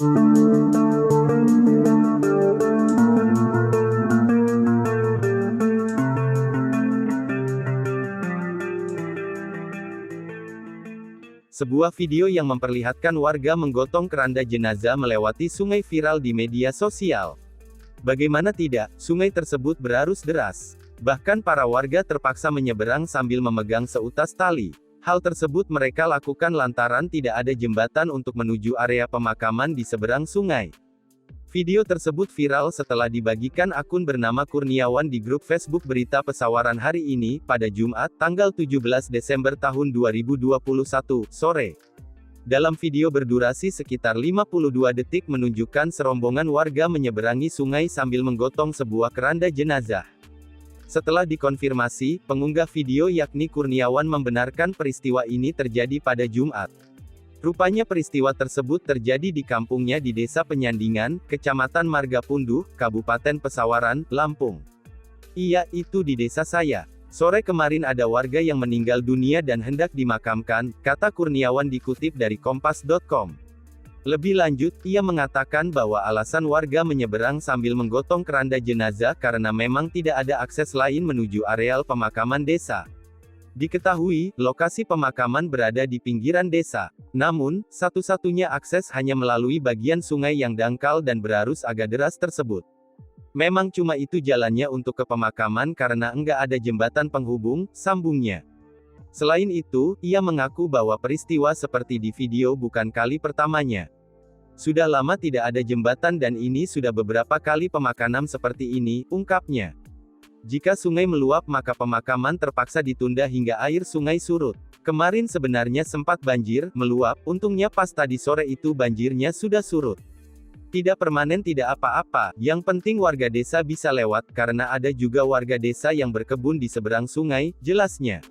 Sebuah video yang memperlihatkan warga menggotong keranda jenazah melewati sungai viral di media sosial. Bagaimana tidak, sungai tersebut berarus deras. Bahkan para warga terpaksa menyeberang sambil memegang seutas tali. Hal tersebut mereka lakukan lantaran tidak ada jembatan untuk menuju area pemakaman di seberang sungai. Video tersebut viral setelah dibagikan akun bernama Kurniawan di grup Facebook Berita Pesawaran hari ini, pada Jumat, tanggal 17 Desember tahun 2021, sore. Dalam video berdurasi sekitar 52 detik menunjukkan serombongan warga menyeberangi sungai sambil menggotong sebuah keranda jenazah. Setelah dikonfirmasi, pengunggah video yakni Kurniawan membenarkan peristiwa ini terjadi pada Jumat. Rupanya peristiwa tersebut terjadi di kampungnya di Desa Penyandingan, Kecamatan Margapunduh, Kabupaten Pesawaran, Lampung. Iya, itu di desa saya. Sore kemarin ada warga yang meninggal dunia dan hendak dimakamkan, kata Kurniawan dikutip dari kompas.com. Lebih lanjut, ia mengatakan bahwa alasan warga menyeberang sambil menggotong keranda jenazah karena memang tidak ada akses lain menuju areal pemakaman desa. Diketahui, lokasi pemakaman berada di pinggiran desa. Namun, satu-satunya akses hanya melalui bagian sungai yang dangkal dan berarus agak deras tersebut. Memang cuma itu jalannya untuk ke pemakaman karena enggak ada jembatan penghubung, sambungnya. Selain itu, ia mengaku bahwa peristiwa seperti di video bukan kali pertamanya. Sudah lama tidak ada jembatan dan ini sudah beberapa kali pemakaman seperti ini, ungkapnya. Jika sungai meluap maka pemakaman terpaksa ditunda hingga air sungai surut. Kemarin sebenarnya sempat banjir, meluap, untungnya pas tadi sore itu banjirnya sudah surut. Tidak permanen tidak apa-apa, yang penting warga desa bisa lewat, karena ada juga warga desa yang berkebun di seberang sungai, jelasnya.